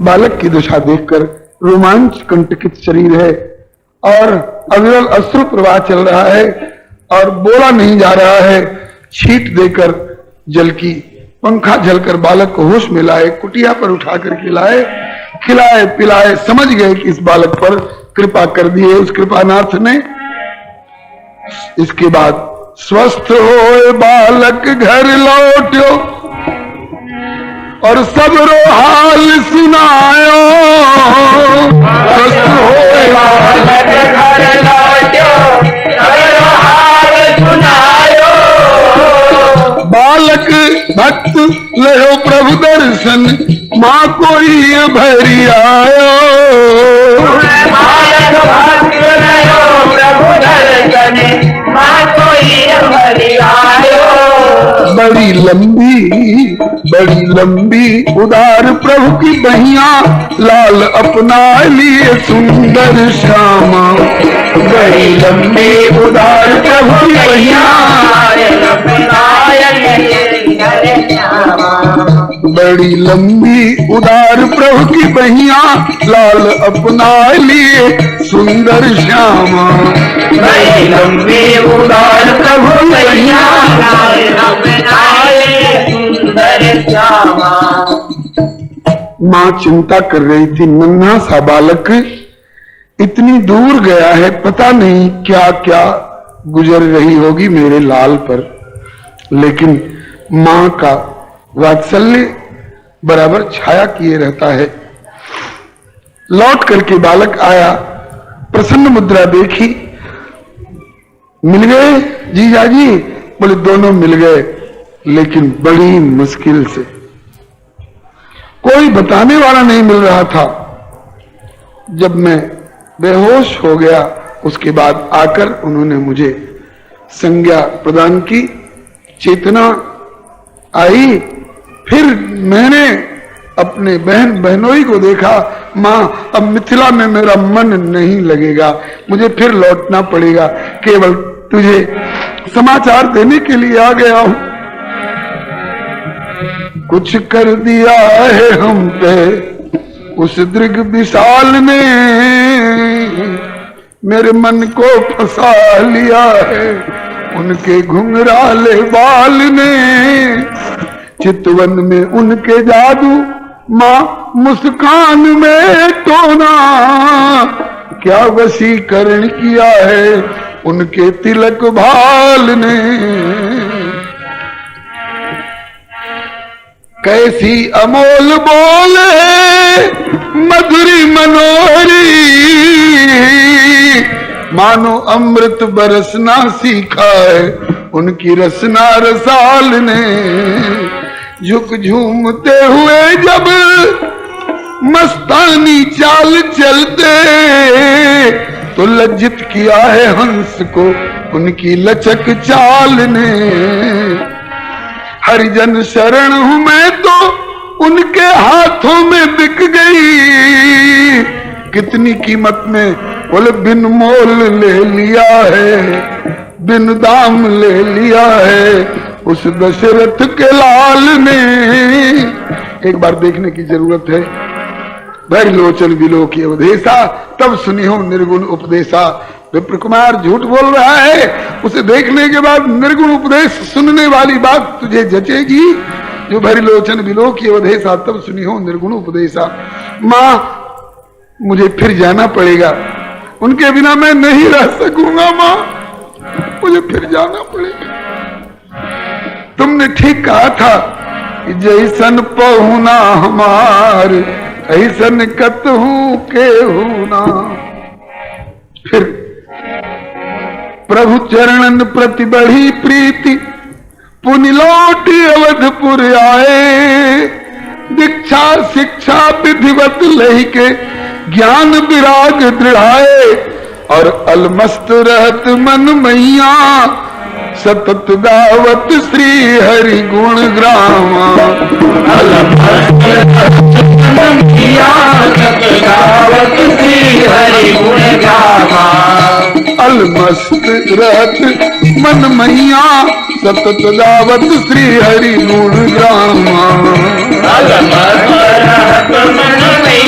बालक की दशा देखकर रोमांच कंटकित शरीर है और अविरल अश्रु प्रवाह चल रहा है और बोला नहीं जा रहा है। छींट देकर जल की पंखा झलकर बालक को होश में लाए, कुटिया पर उठा करके लाए, खिलाए पिलाए, समझ गए कि इस बालक पर कृपा कर दी है उस कृपानाथ ने। इसके बाद स्वस्थ होए बालक घर लौट्यो और सबरो हाल सुनायो। स्वस्थ होए बालक घर लौट्यो, सबरो हाल सुनायो। बालक भक्त लयो प्रभु दर्शन, माँ कोई भरी आयो। बालक भक्त लयो प्रभु दर्शन, माँ कोई भरी आयो। बड़ी लंबी उदार प्रभु की बहिया, लाल अपना लिए सुंदर श्यामा। बड़ी लंबी उदार प्रभु की बहिया, बड़ी लंबी उदार प्रभु की बहिया, लाल अपना लिए सुंदर श्यामा। बड़ी लंबी उदार प्रभु की बहिया, लाल अपना लिए सुंदर श्यामा। माँ चिंता कर रही थी, नन्हा सा बालक इतनी दूर गया है, पता नहीं क्या क्या गुजर रही होगी मेरे लाल पर। लेकिन माँ का वात्सल्य बराबर छाया किए रहता है। लौट करके बालक आया, प्रसन्न मुद्रा देखी, मिल गए जीजाजी? बोले दोनों मिल गए, लेकिन बड़ी मुश्किल से, कोई बताने वाला नहीं मिल रहा था। जब मैं बेहोश हो गया, उसके बाद आकर उन्होंने मुझे संज्ञा प्रदान की, चेतना आई। फिर मैंने अपने बहन बहनोई को देखा, माँ अब मिथिला में मेरा मन नहीं लगेगा, मुझे फिर लौटना पड़ेगा, केवल तुझे समाचार देने के लिए आ गया हूं। कुछ कर दिया है हम पे उस दृग विशाल ने, मेरे मन को फंसा लिया है उनके घुंघराले बाल ने। चितवन में उनके जादू, माँ मुस्कान में टोना, क्या वशीकरण किया है उनके तिलक भाल ने। कैसी अमोल बोले मधुरी मनोहरी, मानो अमृत बरसना सीखा है उनकी रसना रसाल ने। झुक झूमते हुए जब मस्तानी चाल चलते, तो लज्जित किया है हंस को उनकी लचक चाल ने। हरिजन शरण हूं मैं तो उनके हाथों में बिक गई, कितनी कीमत में? बोले बिन मोल ले लिया है, बिन दाम ले लिया है उस दशरथ के लाल ने। एक बार देखने की जरूरत है। भैर लोचन विलो की अवधेशा, तब सुनी हो निर्गुण उपदेशा। विप्र कुमार झूठ बोल रहा है, उसे देखने के बाद निर्गुण उपदेश सुनने वाली बात तुझे जचेगी। जो भरी लोचन विलो की अवधेशा, तब सुनी हो निर्गुण उपदेशा। माँ मुझे फिर जाना पड़ेगा, उनके बिना मैं नहीं रह सकूंगा। माँ मुझे फिर जाना पड़ेगा। तुमने ठीक कहा था कि जैसन पहुना हमार, ऐसन कतहू के होना। फिर प्रभु चरणन प्रति बढ़ी प्रीति, पुनि लौटी अवधपुर आए। दीक्षा शिक्षा विधिवत लही के, ज्ञान विराग दृढ़ाए। और अलमस्त रहत मन मैया, सतत गावत श्री हरि गुण ग्रामा। अलमस्त गावत श्री हरि गुण ग्रामा। अलमस्त रहत मन मैया, सतत गावत श्री हरि गुण ग्रामा। अलमस्त रहत मन मैया,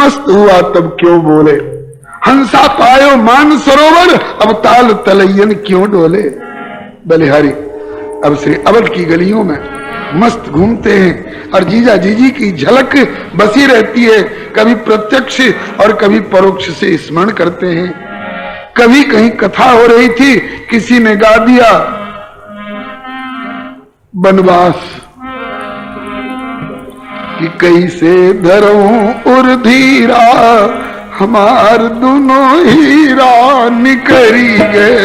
मस्त हुआ तब क्यों बोले, हंसा पायो मान सरोवर, अब ताल तलैयन क्यों डोले। बलिहारी अब श्री अवध की गलियों में मस्त घूमते हैं और जीजा जीजी की झलक बसी रहती है। कभी प्रत्यक्ष और कभी परोक्ष से स्मरण करते हैं। कभी कहीं कथा हो रही थी, किसी ने गा दिया बनवास कि कैसे धरूं उर धीरा, हमार दोनों हीरा निकरी गए।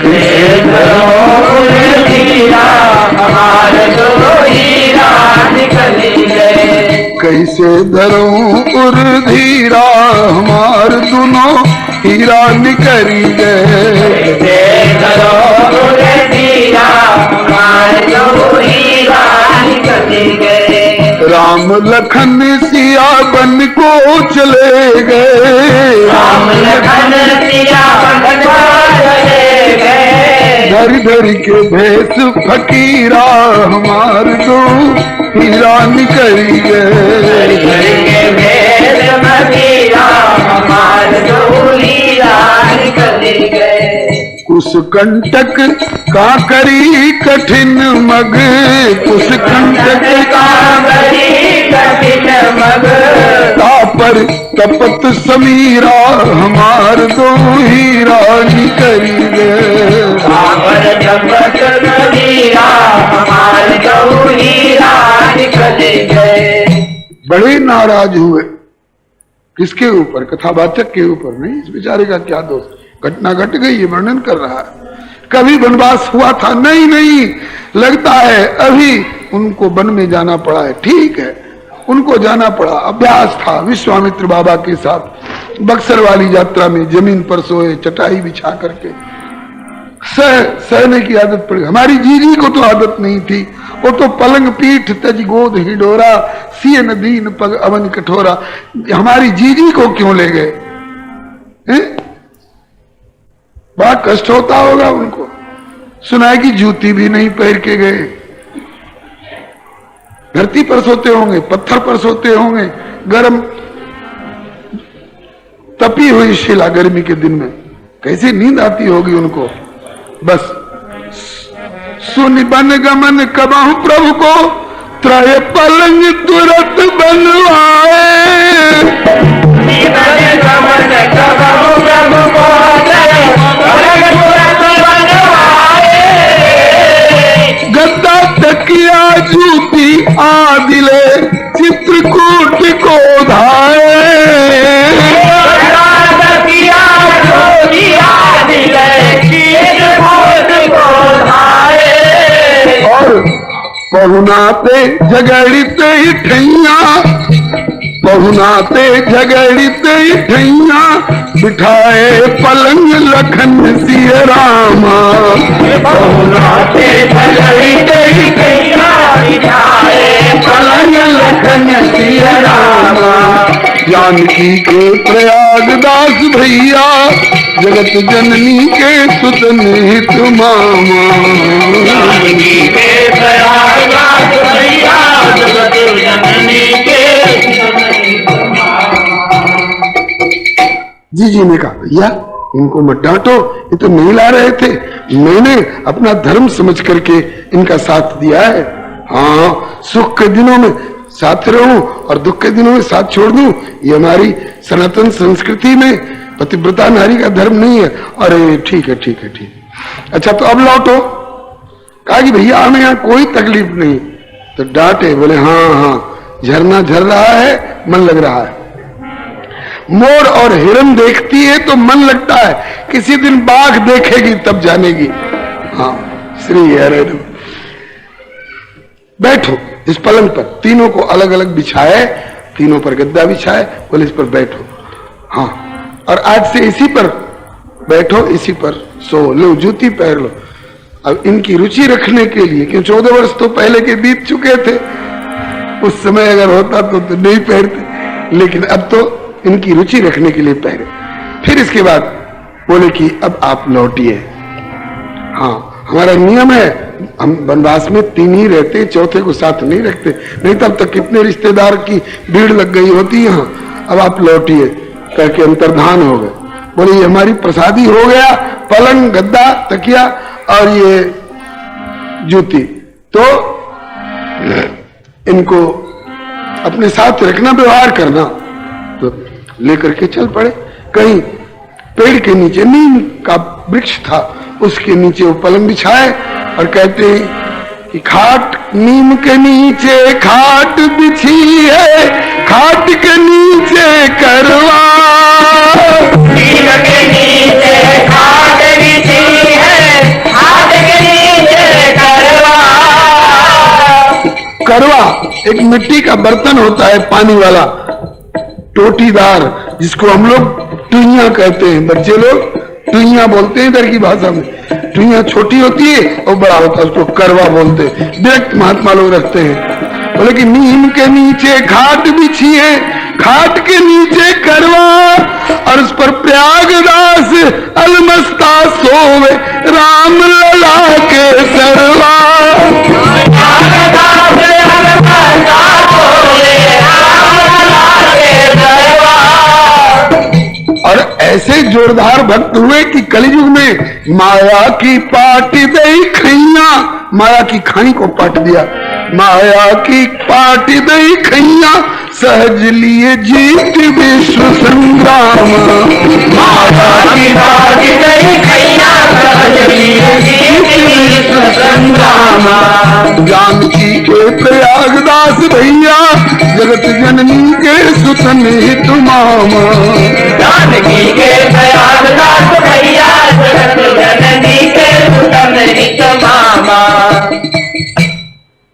कैसे धरूं उर धीरा, हमार दोनों हीरा निकली गए। कैसे धरूं उर धीरा, हमार दोनों हीरा निकली गए। कैसे धरूं उर धीरा, हमार दोनों हीरा निकली गए। राम लखन सिया बन को चले गए। राम लखन सिया बन को चले गए। धर धर के भेष फकीरा, हमार दो हीरा निकल गए। धर धर के भेष फकीरा, हमार दो हीरा निकल गए। कुश कंटक का करी कठिन मग, कुश कंटक का करी कठिन मग। तापर तपत समीरा, हमार दो हीरा निकल गए। तापर तपत समीरा, हमार दो हीरा निकल गए। बड़े नाराज हुए। किसके ऊपर? कथावाचक के ऊपर नहीं, इस बेचारे का क्या दोष, घटना घट गई, ये वर्णन कर रहा है। कभी वनवास हुआ था? नहीं नहीं, लगता है अभी उनको वन में जाना पड़ा है। ठीक है, उनको जाना पड़ा, अभ्यास था। विश्वामित्र बाबा के साथ बक्सर वाली यात्रा में जमीन पर सोए, चटाई बिछा करके सहने की आदत पड़ गई। हमारी जीजी को तो आदत नहीं थी, वो तो पलंग पीठ तज गोद हिडोरा, सियन दीन पग अवन कठोरा। हमारी जीजी को क्यों ले गए? बड़ा कष्ट होता होगा उनको। सुना है कि जूती भी नहीं पहन के गए, धरती पर सोते होंगे, पत्थर पर सोते होंगे, गर्म तपी हुई शिला गर्मी के दिन में कैसी नींद आती होगी उनको। बस सुन बन गमन कबाहु प्रभु को, त्रय पलंग तुरंत बनवाए। गद्दा तकिया जूती आदिले, चित्रकूट को धाए। और पहुनाते झगड़ते ठैया, पहुनाते झगड़ते ठैया, बिठाए पलंग लखन सिय रामा। पहुनाते झगड़ते ठैया, बिठाए पलंग लखन सिय रामा। जानकी के प्रयागदास भैया, जगत जननी के सुतन हित मामा। जानकी के प्रयागदास भैया, जगत जननी के सुतन हित मामा। जीजी ने कहा भैया इनको मत डांटो, ये तो नहीं ला रहे थे, मैंने अपना धर्म समझ करके इनका साथ दिया है। हाँ, सुख के दिनों में साथ रहूं और दुख के दिनों में साथ छोड़ दूं, ये हमारी सनातन संस्कृति में पतिव्रता नारी का धर्म नहीं है। अरे ठीक है ठीक है ठीक है, अच्छा तो अब लौटो। कहा कि भैया हमें यहाँ कोई तकलीफ नहीं। तो डांटे, बोले हाँ हाँ, झरना झर रहा है, मन लग रहा है। मोर और हिरन देखती है तो मन लगता है, किसी दिन बाघ देखेगी तब जानेगी। हाँ, श्री हरे। बैठो इस पलंग पर, तीनों को अलग अलग बिछाए, तीनों पर गद्दा बिछाए, बोले इस पर बैठो। हाँ, और आज से इसी पर बैठो, इसी पर सो लो, जूती पहन लो। अब इनकी रुचि रखने के लिए, क्यों 14 वर्ष तो पहले के बीत चुके थे, उस समय अगर होता तो नहीं पहनते, लेकिन अब तो इनकी रुचि रखने के लिए पहने। फिर इसके बाद बोले कि अब आप लौटिए। हाँ, हमारा नियम है, हम वनवास में 3 ही रहते, चौथे को साथ नहीं रखते, नहीं तब तक कितने रिश्तेदार की भीड़ लग गई होती यहाँ। अब आप लौटिए कह के अंतर्धान हो गए। बोले ये हमारी प्रसादी हो गया, पलंग गद्दा तकिया और ये जूती, तो इनको अपने साथ रखना, व्यवहार करना। तो लेकर के चल पड़े। कहीं पेड़ के नीचे, नीम का वृक्ष था, उसके नीचे वो पलंग बिछाए और कहते हैं कि खाट नीम के नीचे खाट बिछी है, खाट के नीचे करवा, नीम के नीचे खाट बिछी है, खाट के नीचे करवा। करवा एक मिट्टी का बर्तन होता है, पानी वाला, टोटीदार, जिसको हम लोग टुइयां कहते हैं। बच्चे लोग टुइयां बोलते हैं इधर की भाषा में। टुइयां छोटी होती है और बड़ा होता है, उसको करवा बोलते हैं। डायरेक्ट महात्मा लोग रखते हैं। बोले कि नीम के नीचे खाट बिछी है, खाट के नीचे करवा, और उस पर प्रयागदास अलमस्ता सोवे, राम लला के सरवा। और ऐसे जोरदार भक्त हुए कि कलयुग में माया की पाट दई खैया, माया की खाई को पाट दिया, माया की पाट दई खैया, सहज लिए जीत विश्व संग्राम। माया की पाट दई खैया, सहज लिए जीत विश्व संग्राम। जानकी के प्रयागदास भैया, जगत जननी के सुतन हित मामा। जानकी के प्रयागदास भैया, जगत जननी के सुतन हित मामा।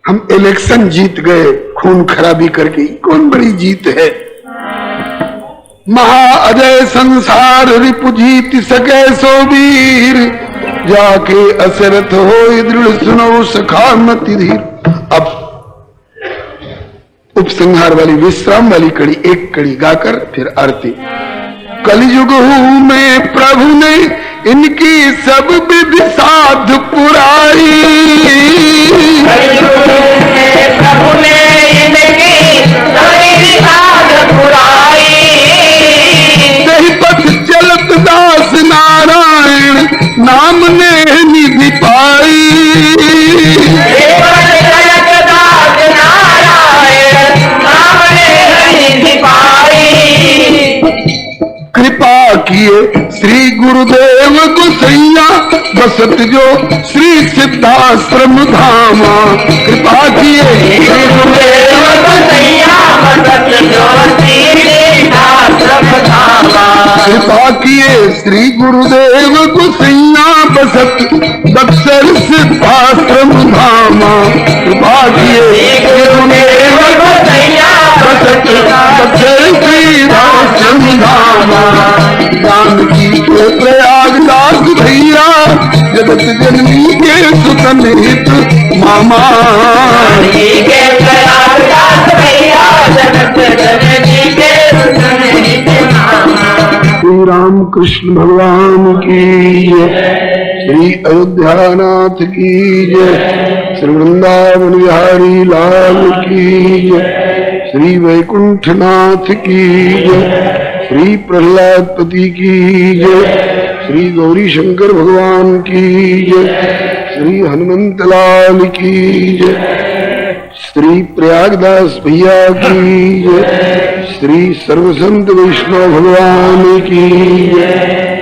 हम इलेक्शन जीत गए खून खराबी करके, कौन बड़ी जीत है? महा अजय संसार रिपु जीत सके सो वीर, जाके असरथ हो दृढ़ सुनो सखा मति धीर। अब उपसंहार वाली, विश्राम वाली कड़ी, एक कड़ी गाकर फिर आरती। कलयुग हूं में प्रभु ने इनकी सब विधि साध पुराई, प्रभु ने इनकी सब विधि साध पुराई। सही पथ चलत दास नारायण, नाम ने निधि पाई। दास नारायण, नाम ने निधि पाई। कृपा किए श्री गुरुदेव गोसैया, बसत जो श्री सिद्धाश्रम धामा। कृपा किए श्री गुरुदेव गोसैया, बसत जो श्री सिद्धाश्रम धामा। कृपा किए श्री गुरुदेव गोसैया, बसत बक्सर सिद्धाश्रम धामा। कृपा किए गुरुदेव गोसैया, बसत बक्सर सिद्धाश्रम धामा। जानकी के प्रयागदास भैया, जगत जननी के सुतन हित मामा। जानकी के प्रयागदास भैया, जगत जननी के सुतन हित मामा। श्री राम कृष्ण भगवान की जय, श्री अयोध्यानाथ की जय, श्री वृंदावन बिहारी लाल की जय, श्री वैकुंठनाथ की जय, श्री प्रहलाद पति की जय, श्री गौरी शंकर भगवान की जय, श्री हनुमंत लाल की जय, श्री प्रयागदास भैया की जय, श्री सर्वसंत वैष्णव भगवान की जय।